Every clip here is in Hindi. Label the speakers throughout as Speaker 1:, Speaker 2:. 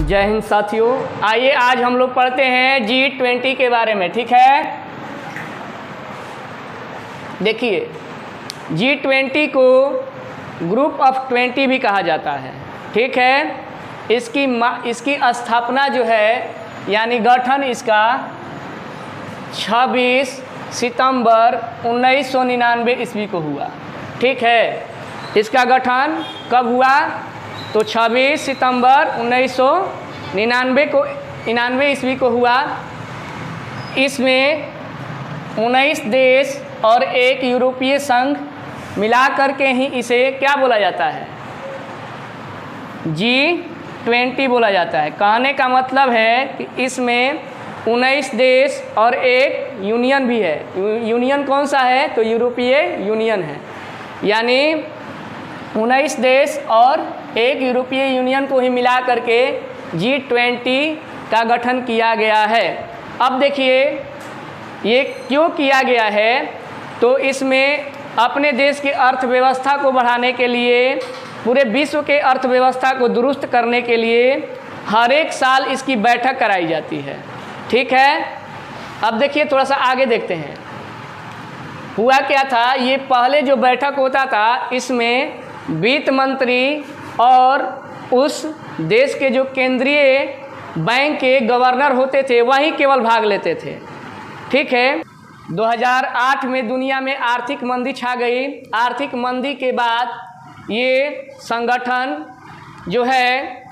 Speaker 1: जय हिंद साथियों, आइए आज हम लोग पढ़ते हैं G20 के बारे में। ठीक है, देखिए G20 को ग्रुप ऑफ 20 भी कहा जाता है। ठीक है, इसकी स्थापना जो है यानी गठन इसका 26 सितंबर 1999 ईस्वी को हुआ। ठीक है, इसका गठन कब हुआ? तो 26 सितंबर 1999 ईस्वी को हुआ। इसमें 19 देश और एक यूरोपीय संघ मिला करके ही इसे क्या बोला जाता है? G20 बोला जाता है। कहने का मतलब है कि इसमें 19 देश और एक यूनियन भी है। यूनियन कौन सा है? तो यूरोपीय यूनियन है। यानी 19 देश और एक यूरोपीय यूनियन को ही मिला करके G20 का गठन किया गया है। अब देखिए ये क्यों किया गया है? तो इसमें अपने देश की अर्थव्यवस्था को बढ़ाने के लिए, पूरे विश्व के अर्थव्यवस्था को दुरुस्त करने के लिए हर एक साल इसकी बैठक कराई जाती है। ठीक है, अब देखिए थोड़ा सा आगे देखते हैं। हुआ क्या था? ये पहले जो बैठक होता था इसमें वित्त मंत्री और उस देश के जो केंद्रीय बैंक के गवर्नर होते थे वही केवल भाग लेते थे। ठीक है, 2008 में दुनिया में आर्थिक मंदी छा गई। आर्थिक मंदी के बाद ये संगठन जो है,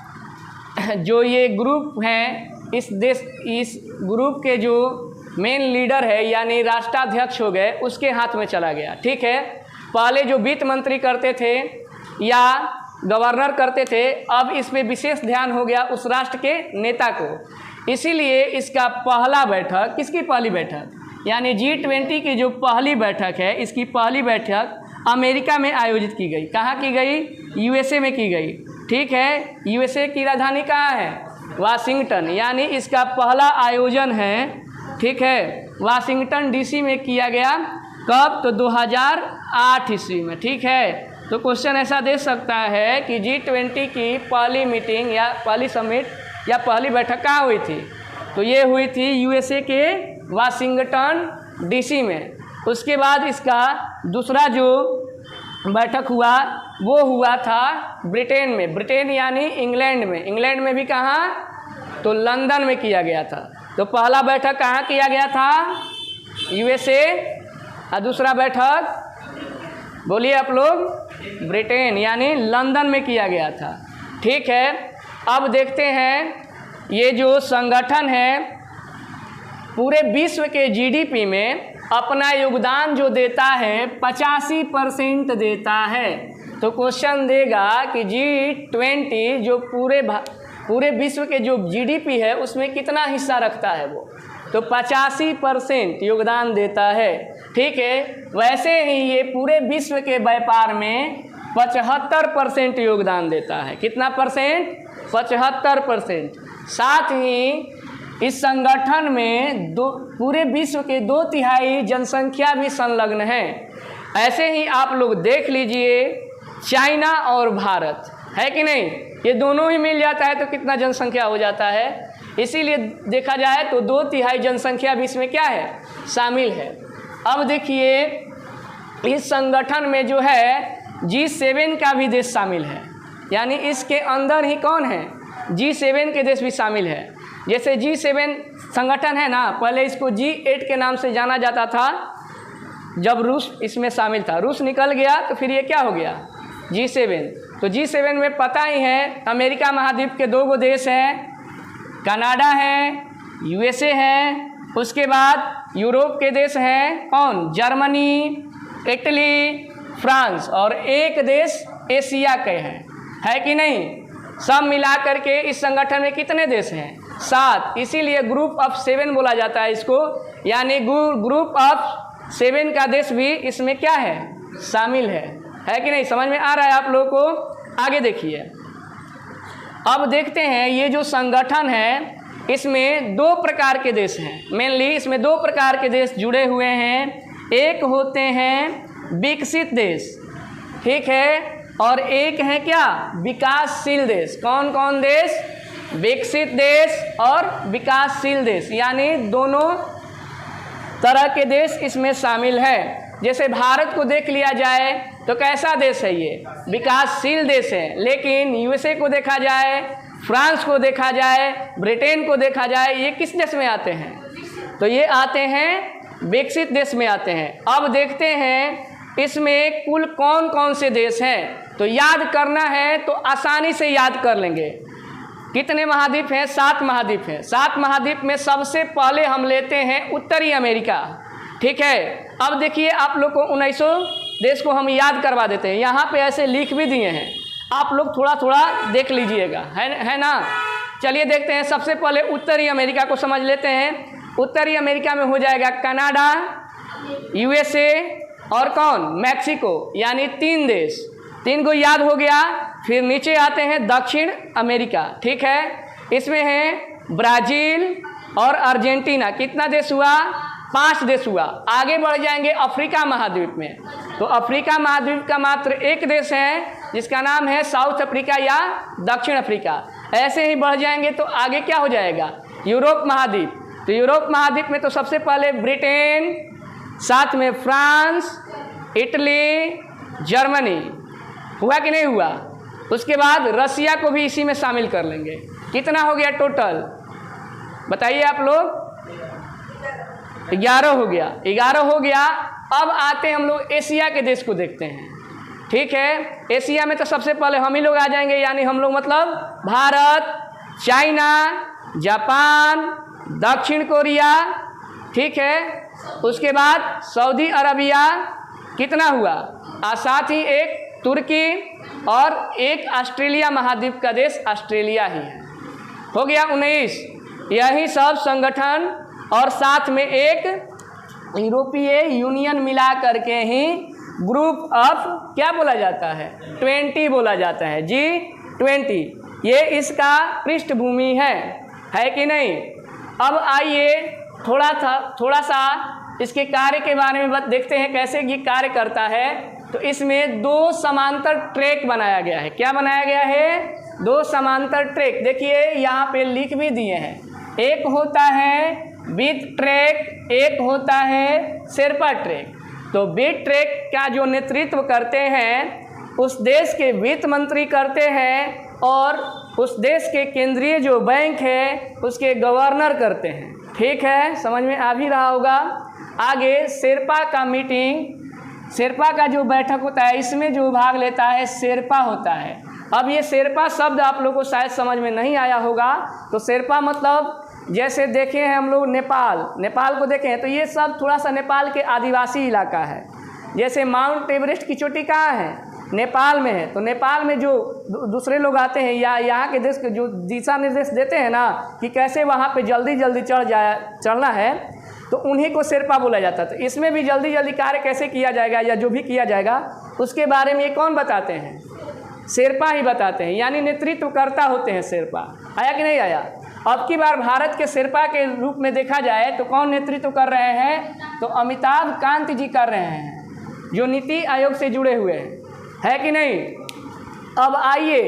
Speaker 1: जो ये ग्रुप हैं, इस ग्रुप के जो मेन लीडर है यानी राष्ट्राध्यक्ष हो गए, उसके हाथ में चला गया। ठीक है, पहले जो वित्त मंत्री करते थे या गवर्नर करते थे, अब इसमें विशेष ध्यान हो गया उस राष्ट्र के नेता को। इसीलिए इसका पहला बैठक, किसकी पहली बैठक? यानी G20 की जो पहली बैठक है, इसकी पहली बैठक अमेरिका में आयोजित की गई। कहाँ की गई? USA में की गई। ठीक है, USA की राजधानी कहाँ है? वाशिंगटन। यानी इसका पहला आयोजन है, ठीक है, वाशिंगटन DC में किया गया। कब? तो 2008 ईस्वी में। ठीक है, तो क्वेश्चन ऐसा दे सकता है कि G20 की पहली मीटिंग या पहली समिट या पहली बैठक कहाँ हुई थी? तो ये हुई थी USA के वाशिंगटन DC में। उसके बाद इसका दूसरा जो बैठक हुआ वो हुआ था ब्रिटेन में। ब्रिटेन यानी इंग्लैंड में। इंग्लैंड में भी कहाँ? तो लंदन में किया गया था। तो पहला बैठक कहाँ किया गया था? USA। और दूसरा बैठक बोलिए आप लोग? ब्रिटेन यानी लंदन में किया गया था। ठीक है, अब देखते हैं ये जो संगठन है पूरे विश्व के GDP में अपना योगदान जो देता है 85% देता है। तो क्वेश्चन देगा कि G20 जो पूरे विश्व के जो GDP है उसमें कितना हिस्सा रखता है वो? तो 85% योगदान देता है। ठीक है, वैसे ही ये पूरे विश्व के व्यापार में 75% योगदान देता है। कितना परसेंट? 75%। साथ ही इस संगठन में पूरे विश्व के 2/3 जनसंख्या भी संलग्न है। ऐसे ही आप लोग देख लीजिए, चाइना और भारत है कि नहीं, ये दोनों ही मिल जाता है तो कितना जनसंख्या हो जाता है। इसीलिए देखा जाए तो 2/3 जनसंख्या भी इसमें क्या है? शामिल है। अब देखिए इस संगठन में जो है G7 का भी देश शामिल है। यानी इसके अंदर ही कौन है? G7 के देश भी शामिल है। जैसे G7 संगठन है ना, पहले इसको G8 के नाम से जाना जाता था जब रूस इसमें शामिल था। रूस निकल गया तो फिर ये क्या हो गया? G7। तो G7 में पता ही है अमेरिका महाद्वीप के 2 देश हैं, कनाडा है, USA है, उसके बाद यूरोप के देश हैं कौन? जर्मनी, इटली, फ्रांस, और एक देश एशिया के है कि नहीं? सब मिला करके इस संगठन में कितने देश हैं? 7। इसीलिए ग्रुप ऑफ 7 बोला जाता है इसको। यानी ग्रुप ऑफ 7 का देश भी इसमें क्या है? शामिल है कि नहीं? समझ में आ रहा है आप लोगों को? आगे देखिए, अब देखते हैं ये जो संगठन है इसमें दो प्रकार के देश हैं। मेनली इसमें दो प्रकार के देश जुड़े हुए हैं। एक होते हैं विकसित देश, ठीक है, और एक है क्या? विकासशील देश। कौन कौन देश? विकसित देश और विकासशील देश, यानी दोनों तरह के देश इसमें शामिल है। जैसे भारत को देख लिया जाए तो कैसा देश है ये? विकासशील देश है। लेकिन यूएसए को देखा जाए, फ्रांस को देखा जाए, ब्रिटेन को देखा जाए, ये किस देश में आते हैं? तो ये आते हैं विकसित देश में आते हैं। अब देखते हैं इसमें कुल कौन कौन से देश हैं। तो याद करना है तो आसानी से याद कर लेंगे। कितने महाद्वीप हैं? 7 महाद्वीप हैं। 7 महाद्वीप में सबसे पहले हम लेते हैं उत्तरी अमेरिका, ठीक है। अब देखिए आप लोग को 19 देश को हम याद करवा देते हैं। यहाँ पे ऐसे लिख भी दिए हैं, आप लोग थोड़ा थोड़ा देख लीजिएगा, है ना। चलिए देखते हैं। सबसे पहले उत्तरी अमेरिका को समझ लेते हैं। उत्तरी अमेरिका में हो जाएगा कनाडा, यूएसए और कौन? मैक्सिको, यानी 3 देश। 3 को याद हो गया। फिर नीचे आते हैं दक्षिण अमेरिका, ठीक है। इसमें है ब्राज़ील और अर्जेंटीना। कितना देश हुआ? 5 देश हुआ। आगे बढ़ जाएंगे अफ्रीका महाद्वीप में। तो अफ्रीका महाद्वीप का मात्र एक देश है जिसका नाम है साउथ अफ्रीका या दक्षिण अफ्रीका। ऐसे ही बढ़ जाएंगे तो आगे क्या हो जाएगा? यूरोप महाद्वीप। तो यूरोप महाद्वीप में तो सबसे पहले ब्रिटेन, साथ में फ्रांस, इटली, जर्मनी। हुआ कि नहीं हुआ? उसके बाद रसिया को भी इसी में शामिल कर लेंगे। कितना हो गया टोटल? बताइए आप लोग। 11 हो गया। 11 हो गया। अब आते हैं हम लोग एशिया के देश को देखते हैं, ठीक है। एशिया में तो सबसे पहले हम ही लोग आ जाएंगे, यानी हम लोग मतलब भारत, चाइना, जापान, दक्षिण कोरिया, ठीक है। उसके बाद सऊदी अरबिया। कितना हुआ? और साथ ही एक तुर्की और एक ऑस्ट्रेलिया महाद्वीप का देश ऑस्ट्रेलिया ही है। हो गया 19। यही सब संगठन और साथ में एक यूरोपीय यूनियन मिला करके ही ग्रुप ऑफ क्या बोला जाता है? 20 बोला जाता है जी, 20। ये इसका पृष्ठभूमि है कि नहीं? अब आइए थोड़ा सा इसके कार्य के बारे में देखते हैं कैसे ये कार्य करता है। तो इसमें 2 समांतर ट्रैक बनाया गया है। क्या बनाया गया है? 2 समांतर ट्रैक। देखिए यहाँ पे लिख भी दिए हैं। एक होता है विथ ट्रैक, एक होता है शेरपा ट्रैक। तो विथ ट्रैक का जो नेतृत्व करते हैं उस देश के वित्त मंत्री करते हैं, और उस देश के केंद्रीय जो बैंक है उसके गवर्नर करते हैं, ठीक है। समझ में आ भी रहा होगा। आगे शेरपा का मीटिंग, शेरपा का जो बैठक होता है इसमें जो भाग लेता है शेरपा होता है। अब ये शेरपा शब्द आप लोगों को शायद समझ में नहीं आया होगा। तो शेरपा मतलब जैसे देखे हैं हम लोग नेपाल को देखें हैं तो ये सब थोड़ा सा नेपाल के आदिवासी इलाका है। जैसे माउंट एवरेस्ट की चोटी कहाँ है? नेपाल में है। तो नेपाल में जो दूसरे लोग आते हैं या यहाँ के देश के जो दिशा निर्देश देते हैं ना कि कैसे वहाँ पे जल्दी जल्दी चढ़ना है, तो उन्हीं को शेरपा बोला जाता है। तो इसमें भी जल्दी जल्दी कार्य कैसे किया जाएगा या जो भी किया जाएगा उसके बारे में ये कौन बताते हैं? शेरपा ही बताते हैं, यानी नेतृत्वकर्ता होते हैं शेरपा। आया कि नहीं आया? अब की बार भारत के शेरपा के रूप में देखा जाए तो कौन नेतृत्व कर रहे हैं? तो अमिताभ कांत जी कर रहे हैं, जो नीति आयोग से जुड़े हुए हैं, है कि नहीं? अब आइए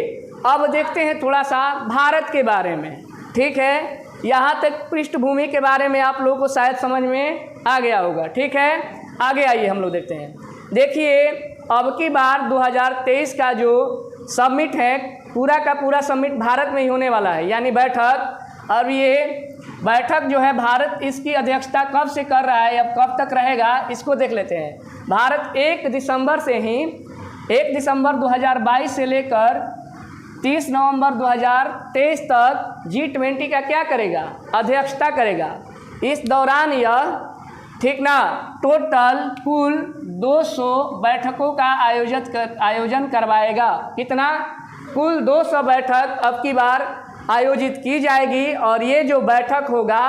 Speaker 1: अब देखते हैं थोड़ा सा भारत के बारे में, ठीक है। यहाँ तक पृष्ठभूमि के बारे में आप लोगों को शायद समझ में आ गया होगा, ठीक है। आगे आइए हम लोग देखते हैं। देखिए अब की बार 2023 का जो समिट है पूरा का पूरा समिट भारत में ही होने वाला है, यानी बैठक। अब ये बैठक जो है भारत इसकी अध्यक्षता कब से कर रहा है, अब कब तक रहेगा इसको देख लेते हैं। भारत 1 दिसंबर से ही 1 दिसंबर 2022 से लेकर 30 नवंबर 2023 तक G20 का क्या करेगा? अध्यक्षता करेगा। इस दौरान यह, ठीक ना, टोटल कुल 200 बैठकों का आयोजन करवाएगा। कितना? कुल 200 बैठक अब की बार आयोजित की जाएगी, और ये जो बैठक होगा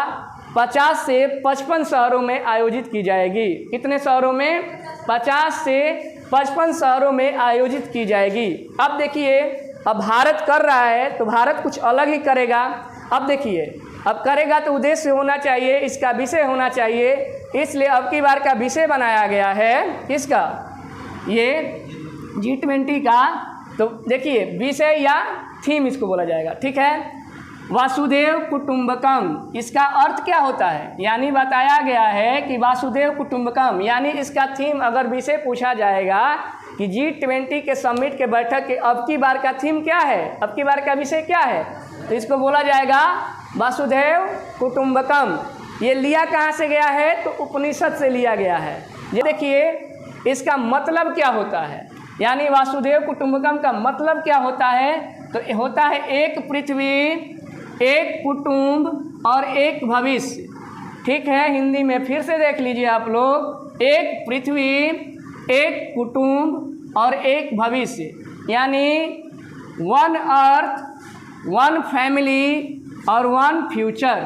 Speaker 1: 50 से 55 शहरों में आयोजित की जाएगी। कितने शहरों में? 50 से 55 शहरों में आयोजित की जाएगी। अब देखिए, अब भारत कर रहा है तो भारत कुछ अलग ही करेगा। अब देखिए, अब करेगा तो उद्देश्य होना चाहिए, इसका विषय होना चाहिए, इसलिए अब की बार का विषय बनाया गया है किसका, ये G20 का। तो देखिए विषय या थीम इसको बोला जाएगा, ठीक है। वासुदेव कुटुंबकम, इसका अर्थ क्या होता है, यानी बताया गया है कि वासुदेव कुटुंबकम, यानी इसका थीम अगर विषय पूछा जाएगा कि G20 के समिट के बैठक के अब की बार का थीम क्या है, अब की बार का विषय क्या है, तो इसको बोला जाएगा वासुदेव कुटुंबकम। ये लिया कहाँ से गया है, तो उपनिषद से लिया गया है। ये देखिए इसका मतलब क्या होता है, यानी वासुदेव कुटुंबकम का मतलब क्या होता है, तो होता है एक पृथ्वी, एक कुटुंब और एक भविष्य, ठीक है। हिंदी में फिर से देख लीजिए आप लोग, एक पृथ्वी, एक कुटुंब और एक भविष्य, यानी वन अर्थ, वन फैमिली और वन फ्यूचर,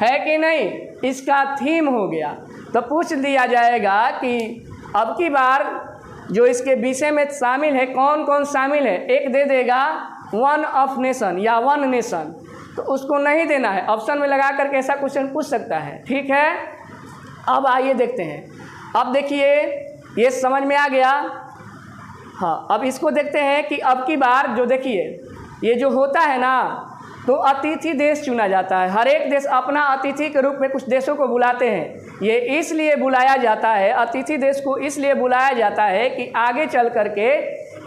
Speaker 1: है कि नहीं, इसका थीम हो गया। तो पूछ लिया जाएगा कि अब की बार जो इसके विषय में शामिल है, कौन कौन शामिल है, एक दे देगा वन ऑफ नेशन या वन नेशन, तो उसको नहीं देना है, ऑप्शन में लगा करके ऐसा क्वेश्चन पूछ सकता है, ठीक है। अब आइए देखते हैं, अब देखिए ये समझ में आ गया। हाँ, अब इसको देखते हैं कि अब की बार जो देखिए ये जो होता है ना, तो अतिथि देश चुना जाता है। हर एक देश अपना अतिथि के रूप में कुछ देशों को बुलाते हैं। ये इसलिए बुलाया जाता है, अतिथि देश को इसलिए बुलाया जाता है कि आगे चल करके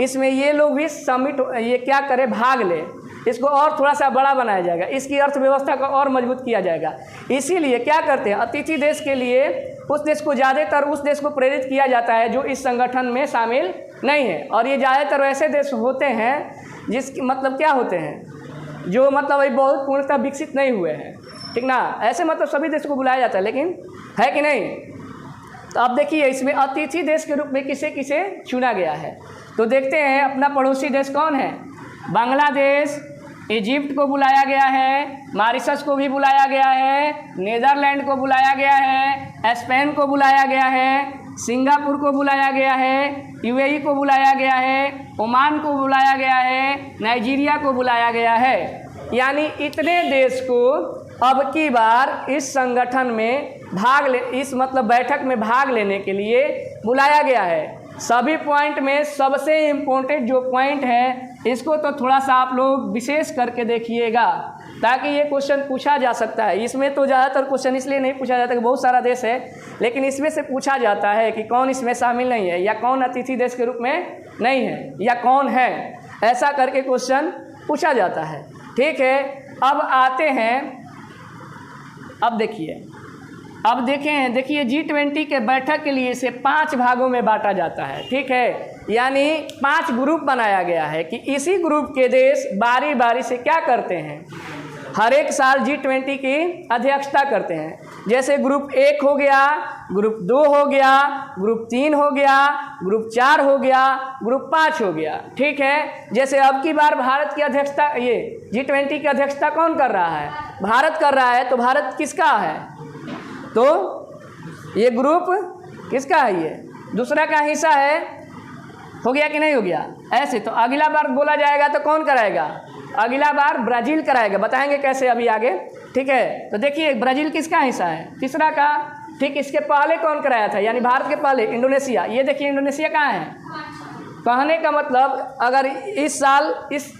Speaker 1: इसमें ये लोग भी समिट, ये क्या करे, भाग ले, इसको और थोड़ा सा बड़ा बनाया जाएगा, इसकी अर्थव्यवस्था को और मजबूत किया जाएगा। इसीलिए क्या करते हैं, अतिथि देश के लिए उस देश को ज़्यादातर उस देश को प्रेरित किया जाता है जो इस संगठन में शामिल नहीं है। और ये ज़्यादातर ऐसे देश होते हैं जिसकी मतलब क्या होते हैं, जो मतलब अभी बहुत पूर्णतः विकसित नहीं हुए हैं, ठीक ना। ऐसे मतलब सभी देशों को बुलाया जाता है, लेकिन है कि नहीं। तो अब देखिए इसमें अतिथि देश के रूप में किसे किसे चुना गया है, तो देखते हैं अपना पड़ोसी देश कौन है, बांग्लादेश, इजिप्ट को बुलाया गया है, मॉरिशस को भी बुलाया गया है, नीदरलैंड को बुलाया गया है, स्पेन को बुलाया गया है, सिंगापुर को बुलाया गया है, यूएई को बुलाया गया है, ओमान को बुलाया गया है, नाइजीरिया को बुलाया गया है। यानी इतने देश को अब की बार इस संगठन में इस मतलब बैठक में भाग लेने के लिए बुलाया गया है। सभी पॉइंट में सबसे इम्पोर्टेंट जो पॉइंट है, इसको तो थोड़ा सा आप लोग विशेष करके देखिएगा, ताकि ये क्वेश्चन पूछा जा सकता है। इसमें तो ज़्यादातर क्वेश्चन इसलिए नहीं पूछा जाता कि बहुत सारा देश है, लेकिन इसमें से पूछा जाता है कि कौन इसमें शामिल नहीं है, या कौन अतिथि देश के रूप में नहीं है, या कौन है, ऐसा करके क्वेश्चन पूछा जाता है, ठीक है। अब आते हैं, अब देखिए G20 के बैठक के लिए इसे 5 भागों में बांटा जाता है, ठीक है। यानी 5 ग्रुप बनाया गया है कि इसी ग्रुप के देश बारी बारी से क्या करते हैं, हर एक साल G20 की अध्यक्षता करते हैं। जैसे ग्रुप 1 हो गया, ग्रुप 2 हो गया, ग्रुप 3 हो गया, ग्रुप 4 हो गया, ग्रुप 5 हो गया, ठीक है। जैसे अब की बार भारत की अध्यक्षता, ये G20 की अध्यक्षता कौन कर रहा है, भारत कर रहा है। तो भारत किसका है, तो ये ग्रुप किसका है, ये दूसरा का हिस्सा है, हो गया कि नहीं हो गया। ऐसे तो अगला बार बोला जाएगा तो कौन कराएगा, अगला बार ब्राज़ील कराएगा, बताएंगे कैसे अभी आगे, ठीक है। तो देखिए ब्राज़ील किसका हिस्सा है, तीसरा का, ठीक। इसके पहले कौन कराया था, यानी भारत के पहले इंडोनेशिया। ये देखिए इंडोनेशिया कहाँ है, कहने का मतलब अगर इस साल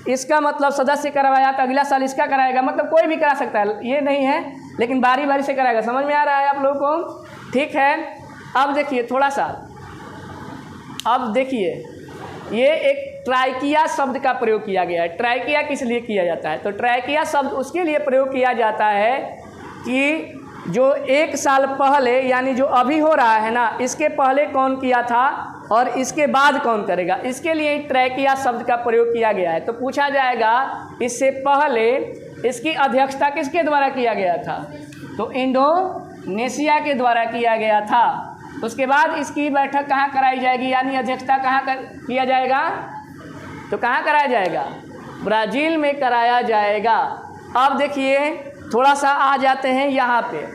Speaker 1: इसका मतलब सदस्य करवाया तो अगला साल इसका कराएगा, मतलब कोई भी करा सकता है, ये नहीं है, लेकिन बारी बारी से कराएगा। समझ में आ रहा है आप लोगों को, ठीक है। अब देखिए थोड़ा सा, अब देखिए ये एक ट्राइकिया शब्द का प्रयोग किया गया है। ट्राइकिया किस लिए किया जाता है, तो ट्राइकिया शब्द उसके लिए प्रयोग किया जाता है कि जो 1 साल पहले, यानी जो अभी हो रहा है ना, इसके पहले कौन किया था और इसके बाद कौन करेगा, इसके लिए ट्राइकिया शब्द का प्रयोग किया गया है। तो पूछा जाएगा इससे पहले इसकी अध्यक्षता किसके द्वारा किया गया था, तो इंडोनेशिया के द्वारा किया गया था। उसके बाद इसकी बैठक कहाँ कराई जाएगी, यानी अध्यक्षता कहाँ किया जाएगा, तो कहाँ कराया जाएगा, ब्राज़ील में कराया जाएगा। अब देखिए थोड़ा सा आ जाते हैं यहाँ पे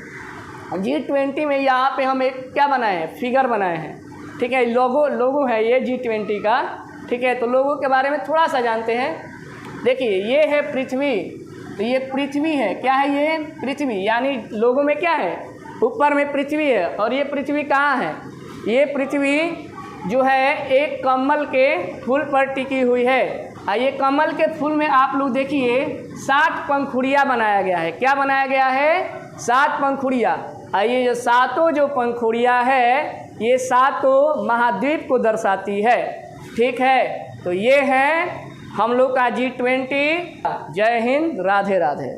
Speaker 1: G20 में, यहाँ पे हम एक क्या बनाए हैं, फिगर बनाए हैं, ठीक है, लोगो है ये G20 का। ठीक है, तो लोगों के बारे में थोड़ा सा जानते हैं। देखिए ये है पृथ्वी, तो ये पृथ्वी है। क्या है ये? पृथ्वी। यानी लोगों में क्या है? ऊपर में पृथ्वी है। और ये पृथ्वी कहाँ है? ये पृथ्वी जो है एक कमल के फूल पर टिकी हुई है। ये कमल के फूल में आप लोग देखिए 7 पंखुड़ियाँ बनाया गया है। क्या बनाया गया है? 7 पंखुड़ियाँ। ये जो 7 जो पंखुड़ियाँ है, ये 7 महाद्वीप को दर्शाती है। ठीक है, तो ये है हम लोग का G20। जय हिंद, राधे राधे।